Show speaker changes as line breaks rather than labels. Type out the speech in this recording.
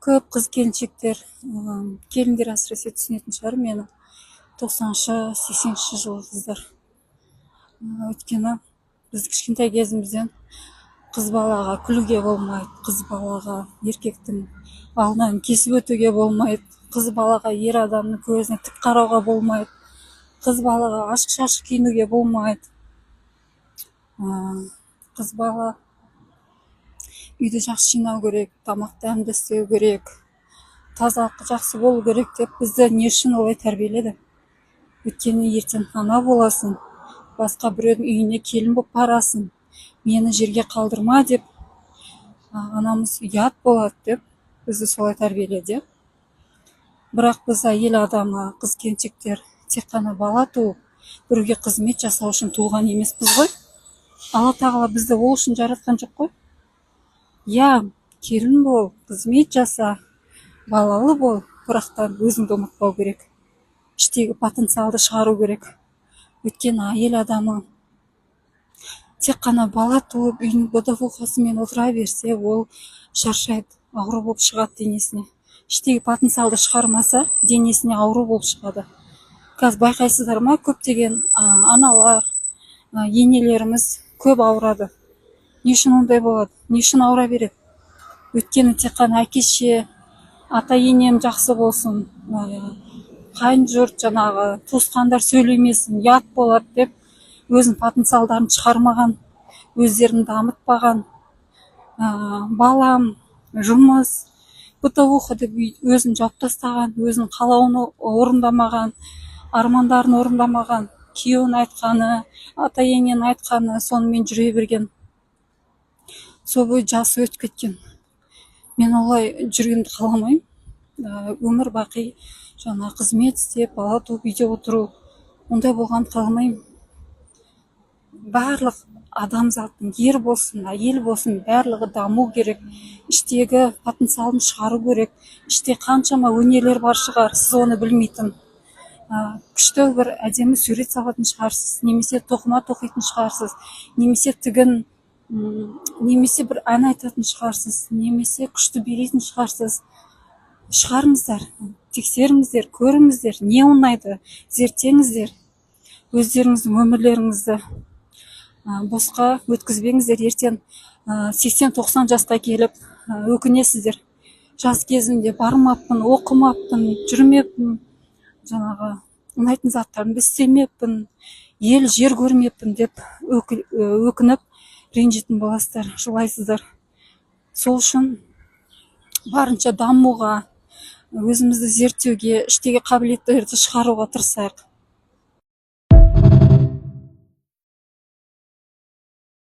көп қыз келіншектер келіндер әсіресе түсінетін шығар мені. 90-шы 80-ші жылғы қыздар. Өйткені біз кішкентай кезімізден қыз балаға күлуге болмайды, қыз балаға еркектің алдынан кесіп өтуге болмайды, қыз балаға ер адамның көзіне тік қарауға болмайды, қыз балаға ашық-шашық киінуге болмайды. Қыз бала үйді жақсы жинау керек, тамақ дәмді істеу керек, тазалық жақсы болу керек деп бізді не үшін олай тәрбиеледі? Өйткені ертең ана боласың, басқа біреудің үйіне келін болып барасың, мені жерге қалдырма деп, анамыз ұят болады деп бізді солай тәрбиеледі. Бірақ біз әйел адамы, қыз келіншектер тек қана бала туып, біреуге қызмет жасау үшін туған емеспіз ғой. Алла тағала бізді ол үшін жаратқан жоқ қой. Келін бол, қызмет жаса, балалы бол, бірақ та өзіңді ұмытпау керек. Іштегі потенциалды шығару керек. Өйткені әйел адамы тек қана бала туып, үйдің бытовухасымен отыра берсе, ол шаршайды, ауру болып шығады денесіне. Іштегі потенциалды шығармаса, денесіне ауру болып шығады. Қазір байқайсыздар ма, көптеген аналар, енелеріміз көп ауырады. Не үшін ондай болады? Не үшін ауыра береді? Өйткені тек қана әке-шеше, ата-енем жақсы болсын, қайын жұрт жаңағы туысқандар сөйлемесін, ұят болады деп өзінің потенциалдарын шығармаған, өздерін дамытпаған, балам, жұмыс, бытовуха деп өзін жауып тастаған, өзінің қалауын орындамаған, армандарын орындамаған, күйеуін айтқаны, ата-енен айтқаны, сонымен жүре берген. Сол бойы жасы өтіп кеткен. Мен олай жүргенді қаламаймын. Өмір бақи жаңа қызмет істеп, бала туып үйде отыру, ондай болғанды қаламаймын. Барлық адамзаттың, ер болсын, әйел болсын, барлығы даму керек. Іштегі потенциалын шығару керек. Іште қаншама өнерлер бар шығар, сіз оны білмейтін. Күшті бір әдемі сурет салатын шығарсыз, немесе тоқыма тоқитын шығарсыз, немесе тігін, немесе бір ән айтатын шығарсыз, немесе күшті билейтін шығарсыз. Шығарыңыздар, тексеріңіздер, көріңіздер, не ұнайды, зерттеңіздер. Өздеріңіздің өмірлеріңізді босқа өткізбеңіздер. Ертең 80-90 жасқа келіп өкінесіздер. Жас кезімде бармаппын, оқымаппын, жүрмеппін, жаңағы ұнайтын заттарымды істемеппін, ел жер көрмеппін деп өкініп ренжитін боласыздар, жылайсыздар. Сол үшін барынша дамуға, өзімізді зерттеуге, іштегі қабілеттерді шығаруға тырысайық.